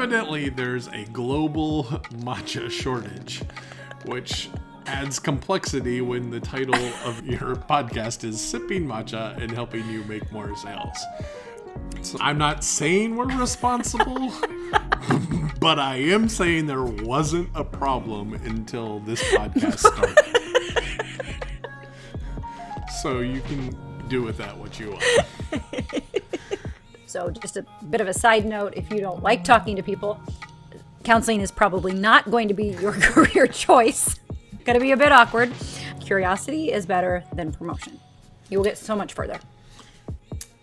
Evidently, there's a global matcha shortage, which adds complexity when the title of your podcast is Sipping Matcha and helping you make more sales. So I'm not saying we're responsible, but I am saying there wasn't a problem until this podcast started. So you can do with that what you want. So just a bit of a side note, if you don't like talking to people, counseling is probably not going to be your career choice. Going to be a bit awkward. Curiosity is better than promotion. You will get so much further.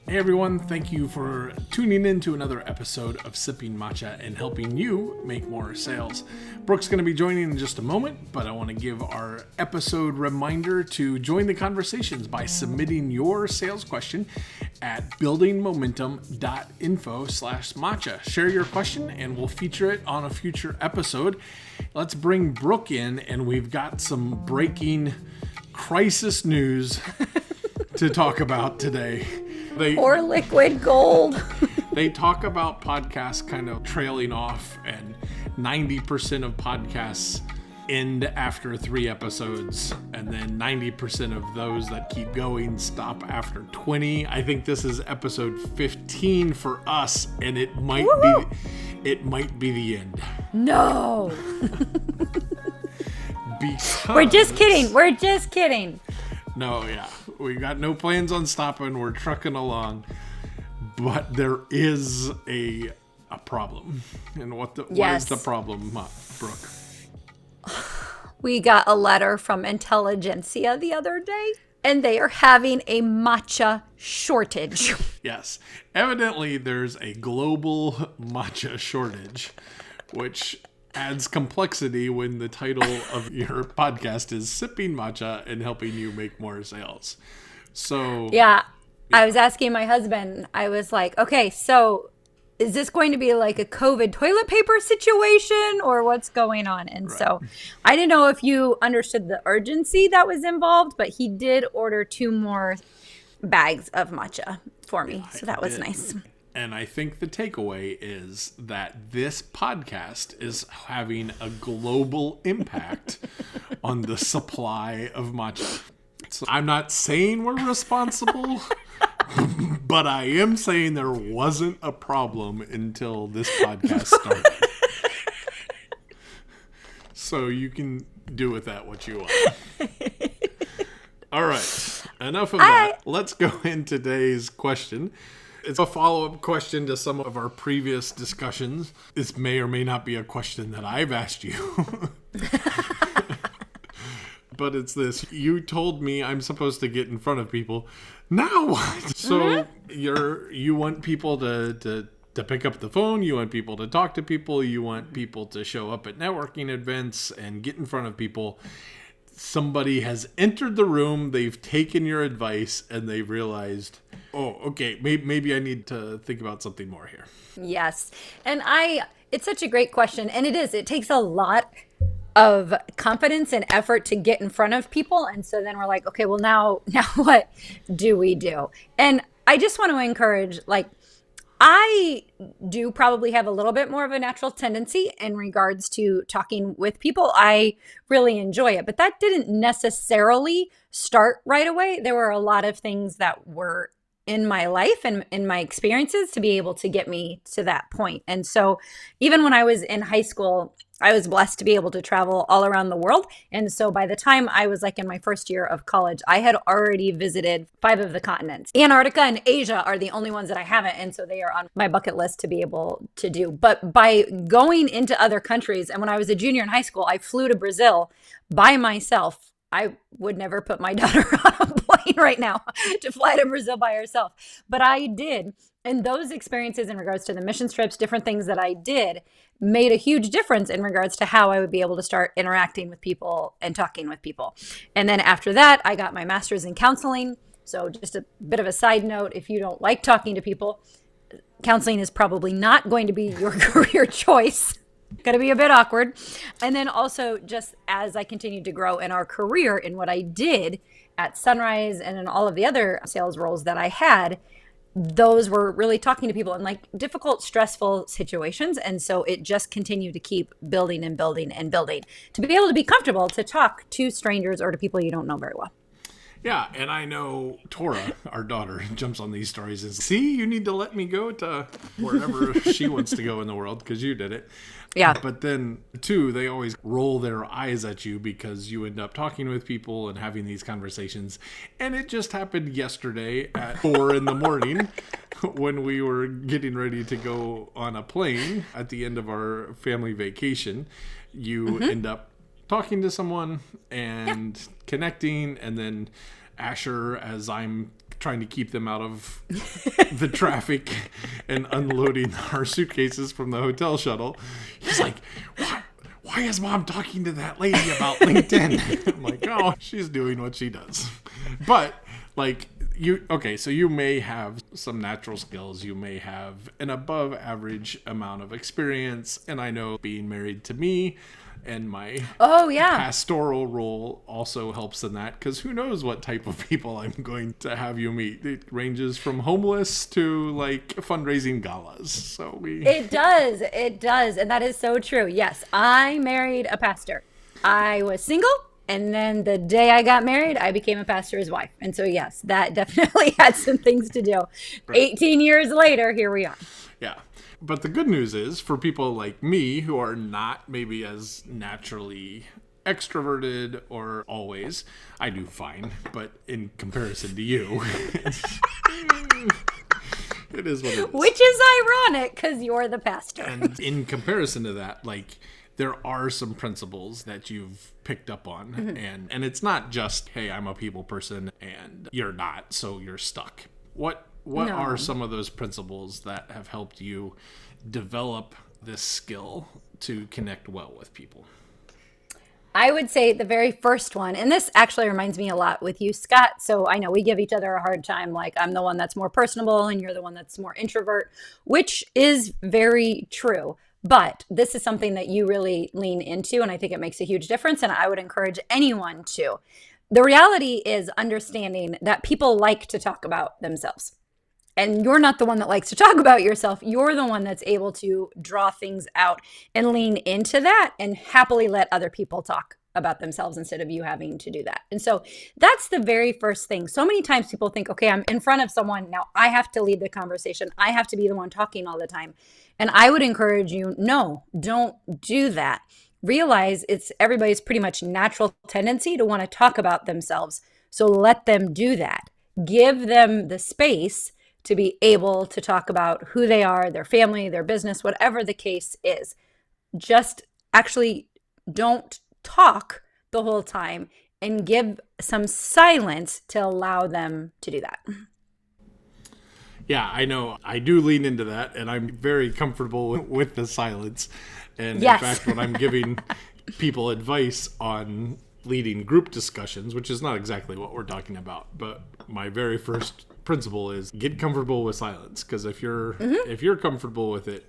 Hey everyone, thank you for tuning in to another episode of Sipping Matcha and helping you make more sales. Brooke's going to be joining in just a moment, but I want to give our episode reminder to join the conversations by submitting your sales question at buildingmomentum.info/matcha. Share your question and we'll feature it on a future episode. Let's bring Brooke in, and we've got some breaking crisis news to talk about today. Poor liquid gold. They talk about podcasts kind of trailing off, and 90% of podcasts end after 3 episodes, and then 90% of those that keep going stop after 20. I think this is episode 15 for us, and it might be the end. No. Because We're just kidding. No, yeah. We got no plans on stopping. We're trucking along. But there is a problem. And what is the problem, Brooke? We got a letter from Intelligentsia the other day, and they are having a matcha shortage. Yes. Evidently, there's a global matcha shortage, which adds complexity when the title of your podcast is Sipping Matcha and helping you make more sales. So yeah, I was asking my husband, I was like, okay, so is this going to be like a COVID toilet paper situation or what's going on? And right. So I didn't know if you understood the urgency that was involved, but he did order 2 more bags of matcha for me. So that was nice. And I think the takeaway is that this podcast is having a global impact on the supply of matcha. So I'm not saying we're responsible, but I am saying there wasn't a problem until this podcast started. So you can do with that what you want. All right, enough of that. Let's go into today's question. It's a follow-up question to some of our previous discussions. This may or may not be a question that I've asked you. But it's this. You told me I'm supposed to get in front of people. Now what? So you want people to pick up the phone. You want people to talk to people. You want people to show up at networking events and get in front of people. Somebody has entered the room, they've taken your advice, and they've realized, oh, okay, maybe I need to think about something more here. Yes. And it's such a great question. And it takes a lot of confidence and effort to get in front of people. And so then we're like, okay, well now what do we do? And I just want to encourage, I do probably have a little bit more of a natural tendency in regards to talking with people. I really enjoy it, but that didn't necessarily start right away. There were a lot of things that were in my life and in my experiences to be able to get me to that point. And so even when I was in high school, I was blessed to be able to travel all around the world. And so by the time I was in my first year of college, I had already visited 5 of the continents. Antarctica and Asia are the only ones that I haven't. And so they are on my bucket list to be able to do. But by going into other countries, and when I was a junior in high school, I flew to Brazil by myself. I would never put my daughter on a plane right now to fly to Brazil by herself. But I did. And those experiences in regards to the mission trips, different things that I did, made a huge difference in regards to how I would be able to start interacting with people and talking with people. And then after that, I got my master's in counseling. So just a bit of a side note, if you don't like talking to people, counseling is probably not going to be your career choice. Going to be a bit awkward. And then also just as I continued to grow in our career in what I did at Sunrise and in all of the other sales roles that I had, those were really talking to people in like difficult, stressful situations. And so it just continued to keep building and building and building to be able to be comfortable to talk to strangers or to people you don't know very well. Yeah, and I know Tora, our daughter, jumps on these stories and see, you need to let me go to wherever she wants to go in the world because you did it. Yeah. But then, too, they always roll their eyes at you because you end up talking with people and having these conversations. And it just happened yesterday at 4 in the morning when we were getting ready to go on a plane at the end of our family vacation. You end up talking to someone and connecting, and then Asher, as I'm trying to keep them out of the traffic and unloading our suitcases from the hotel shuttle, he's like, why is Mom talking to that lady about LinkedIn? I'm like, oh, she's doing what she does. But like, so you may have some natural skills, you may have an above average amount of experience, and I know being married to me and my pastoral role also helps in that, because who knows what type of people I'm going to have you meet. It ranges from homeless to like fundraising galas. So it does, and that is so true. Yes, I married a pastor. I was single, and then the day I got married, I became a pastor's wife. And so yes, that definitely had some things to do. Right. 18 years later, here we are. Yeah. But the good news is, for people like me who are not maybe as naturally extroverted or always, I do fine, but in comparison to you, it is what it is. Which is ironic because you're the pastor. And in comparison to that, like, there are some principles that you've picked up on, and it's not just, hey, I'm a people person and you're not, so you're stuck. What are some of those principles that have helped you develop this skill to connect well with people? I would say the very first one, and this actually reminds me a lot with you, Scott. So I know we give each other a hard time. Like, I'm the one that's more personable and you're the one that's more introvert, which is very true. But this is something that you really lean into, and I think it makes a huge difference. And I would encourage anyone to. The reality is understanding that people like to talk about themselves. And you're not the one that likes to talk about yourself. You're the one that's able to draw things out and lean into that and happily let other people talk about themselves instead of you having to do that. And so that's the very first thing. So many times people think, okay, I'm in front of someone. Now I have to lead the conversation. I have to be the one talking all the time. And I would encourage you, no, don't do that. Realize it's everybody's pretty much natural tendency to want to talk about themselves. So let them do that. Give them the space to be able to talk about who they are, their family, their business, whatever the case is. Just actually don't talk the whole time and give some silence to allow them to do that. Yeah, I know. I do lean into that, and I'm very comfortable with the silence. And yes. In fact, when I'm giving people advice on leading group discussions, which is not exactly what we're talking about, but my very first principle is get comfortable with silence, because if you're comfortable with it,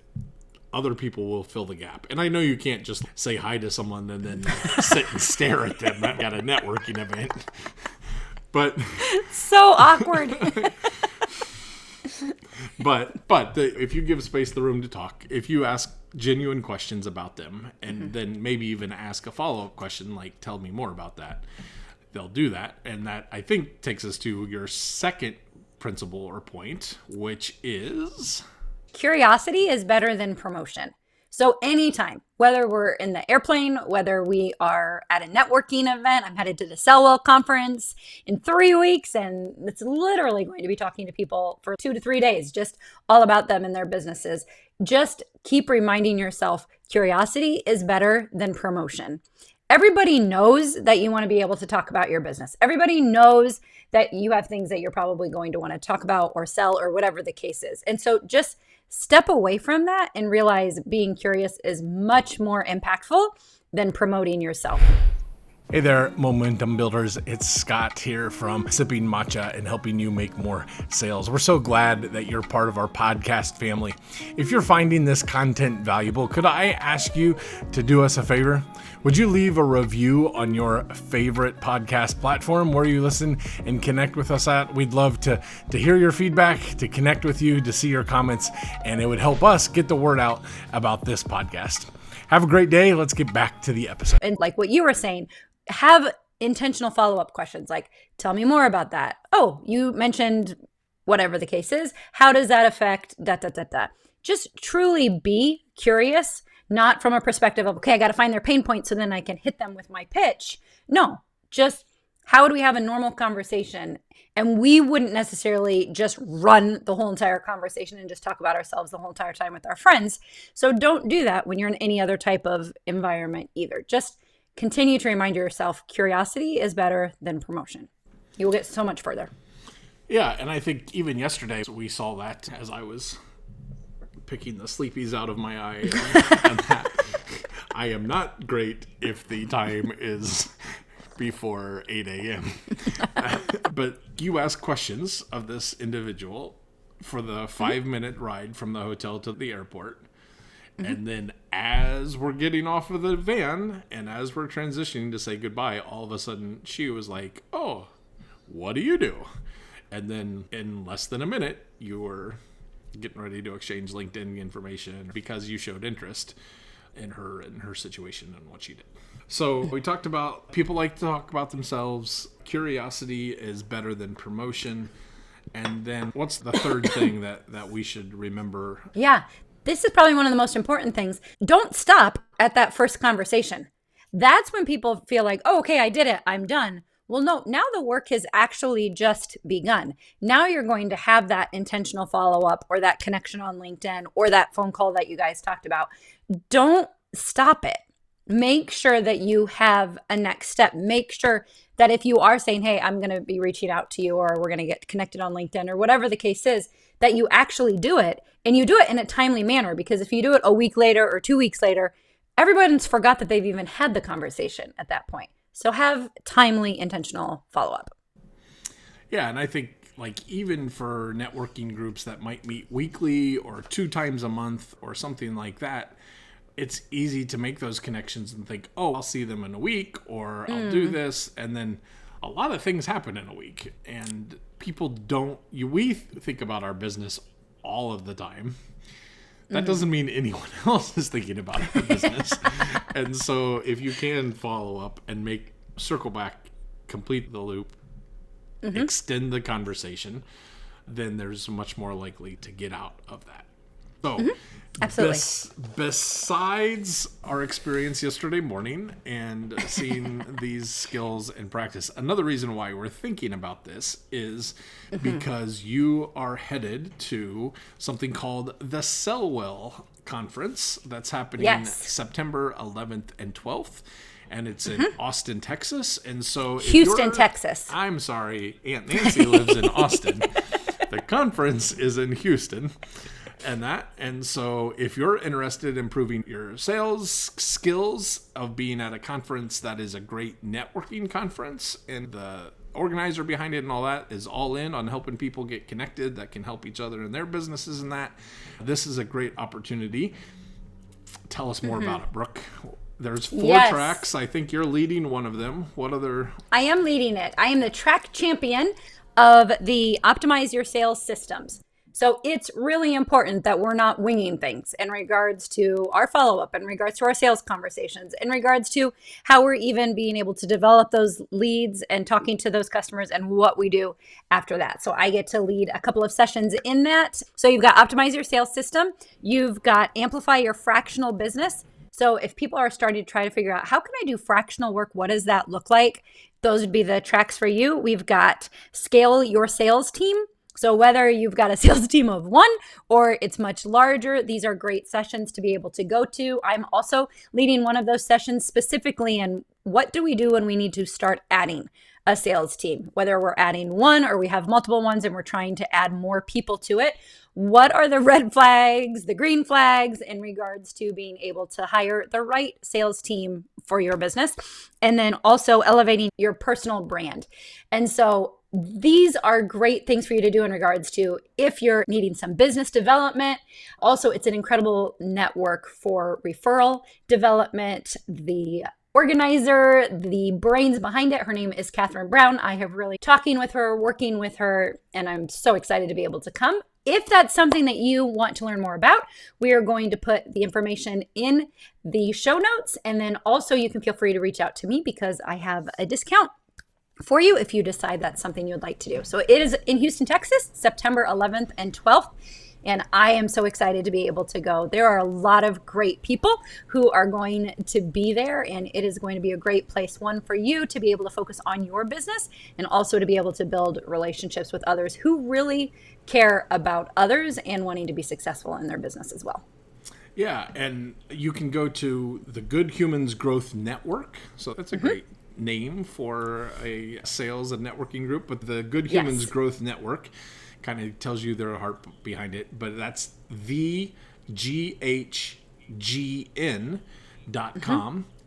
other people will fill the gap. And I know you can't just say hi to someone and then sit and stare at them at a networking event, but so awkward. But if you give space the room to talk, if you ask genuine questions about them, and then maybe even ask a follow-up question like, tell me more about that, they'll do that. And that, I think, takes us to your second principle or point, which is curiosity is better than promotion. So anytime, whether we're in the airplane, whether we are at a networking event, I'm headed to the Sellwell conference in 3 weeks, and it's literally going to be talking to people for 2 to 3 days, just all about them and their businesses. Just keep reminding yourself, curiosity is better than promotion. Everybody knows that you want to be able to talk about your business. Everybody knows that you have things that you're probably going to want to talk about or sell or whatever the case is. And so just step away from that and realize being curious is much more impactful than promoting yourself. Hey there, Momentum Builders. It's Scott here from Sippin Matcha and helping you make more sales. We're so glad that you're part of our podcast family. If you're finding this content valuable, could I ask you to do us a favor? Would you leave a review on your favorite podcast platform where you listen and connect with us at? We'd love to hear your feedback, to connect with you, to see your comments, and it would help us get the word out about this podcast. Have a great day. Let's get back to the episode. And like what you were saying, have intentional follow-up questions like, tell me more about that. Oh, you mentioned whatever the case is. How does that affect da. Just truly be curious, not from a perspective of, okay, I got to find their pain point so then I can hit them with my pitch. No, just how would we have a normal conversation? And we wouldn't necessarily just run the whole entire conversation and just talk about ourselves the whole entire time with our friends. So don't do that when you're in any other type of environment either. Just continue to remind yourself curiosity is better than promotion. You will get so much further. Yeah, and I think even yesterday we saw that as I was picking the sleepies out of my eye. And that I am not great if the time is before 8 a.m. But you ask questions of this individual for the 5-minute ride from the hotel to the airport. And then as we're getting off of the van and as we're transitioning to say goodbye, all of a sudden she was like, oh, what do you do? And then in less than a minute, you were getting ready to exchange LinkedIn information because you showed interest in her situation and what she did. So we talked about people like to talk about themselves. Curiosity is better than promotion. And then what's the third thing that we should remember? Yeah. This is probably one of the most important things. Don't stop at that first conversation. That's when people feel like, oh, okay, I did it. I'm done. Well, no, now the work has actually just begun. Now you're going to have that intentional follow-up or that connection on LinkedIn or that phone call that you guys talked about. Don't stop it. Make sure that you have a next step. Make sure that if you are saying, hey, I'm going to be reaching out to you or we're going to get connected on LinkedIn or whatever the case is, that you actually do it. And you do it in a timely manner, because if you do it a week later or 2 weeks later, everybody's forgot that they've even had the conversation at that point. So have timely, intentional follow-up. Yeah, and I think like even for networking groups that might meet weekly or 2 times a month or something like that, it's easy to make those connections and think, oh, I'll see them in a week or I'll do this. And then a lot of things happen in a week and people we think about our business all of the time. That doesn't mean anyone else is thinking about our business. And so if you can follow up and circle back, complete the loop, extend the conversation, then there's much more likely to get out of that. So Absolutely. Besides our experience yesterday morning and seeing these skills in practice, another reason why we're thinking about this is because you are headed to something called the Sellwell Conference that's happening September 11th and 12th. And it's in Austin, Texas. And so Houston, Texas. I'm sorry, Aunt Nancy lives in Austin. The conference is in Houston. And so if you're interested in improving your sales skills of being at a conference that is a great networking conference and the organizer behind it and all that is all in on helping people get connected that can help each other in their businesses and that, this is a great opportunity. Tell us more about it, Brooke. There's 4 tracks. I think you're leading one of them. What other? I am leading it. I am the track champion of the Optimize Your Sales Systems. So it's really important that we're not winging things in regards to our follow-up, in regards to our sales conversations, in regards to how we're even being able to develop those leads and talking to those customers and what we do after that. So I get to lead a couple of sessions in that. So you've got Optimize Your Sales System. You've got Amplify Your Fractional Business. So if people are starting to try to figure out, how can I do fractional work? What does that look like? Those would be the tracks for you. We've got Scale Your Sales Team. So whether you've got a sales team of 1 or it's much larger, these are great sessions to be able to go to. I'm also leading one of those sessions specifically in what do we do when we need to start adding a sales team, whether we're adding 1 or we have multiple ones and we're trying to add more people to it. what are the red flags, the green flags in regards to being able to hire the right sales team for your business, and then also elevating your personal brand. And so these are great things for you to do in regards to if you're needing some business development. Also, it's an incredible network for referral development. The organizer, the brains behind it, her name is Catherine Brown. I have really talking with her, working with her, and I'm so excited to be able to come. If that's something that you want to learn more about, we are going to put the information in the show notes. And then also you can feel free to reach out to me because I have a discount for you if you decide that's something you'd like to do. So it is in Houston, Texas, September 11th and 12th. And I am so excited to be able to go. There are a lot of great people who are going to be there, and it is going to be a great place, one, for you to be able to focus on your business and also to be able to build relationships with others who really care about others and wanting to be successful in their business as well. Yeah, and you can go to the Good Humans Growth Network. So that's a great name for a sales and networking group, but the Good Humans Growth Network kind of tells you their heart behind it, but that's theghgn.com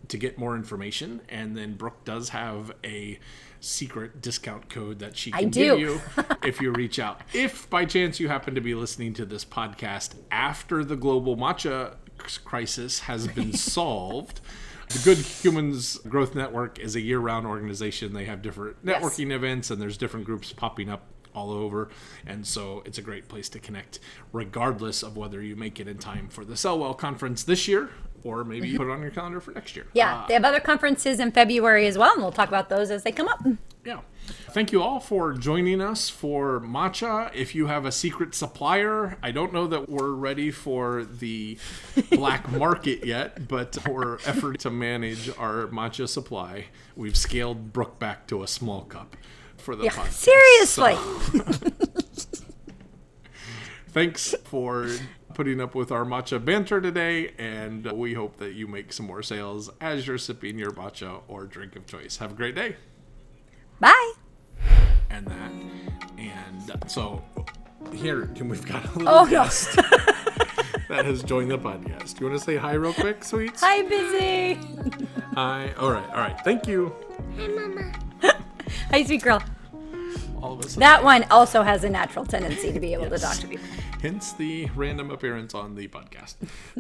to get more information. And then Brooke does have a secret discount code that she can give you if you reach out. If by chance you happen to be listening to this podcast after the global matcha crisis has been solved, the Good Humans Growth Network is a year-round organization. They have different networking events, and there's different groups popping up all over, and so it's a great place to connect regardless of whether you make it in time for the Sell Well conference this year or maybe you put it on your calendar for next year. Yeah, they have other conferences in February as well, and we'll talk about those as they come up. Yeah. Thank you all for joining us for Matcha. If you have a secret supplier, I don't know that we're ready for the black market yet, but our effort to manage our matcha supply, we've scaled Brooke back to a small cup for the podcast. Seriously. So, thanks for putting up with our matcha banter today, and we hope that you make some more sales as you're sipping your matcha or drink of choice. Have a great day. Bye. And so here we've got a little guest that has joined the podcast. You want to say hi real quick, sweets? Hi, Busy. Hi. All right. Thank you. Hi, Mama. Hi, sweet girl. All of us. That one also has a natural tendency to be able to talk to people. Hence the random appearance on the podcast.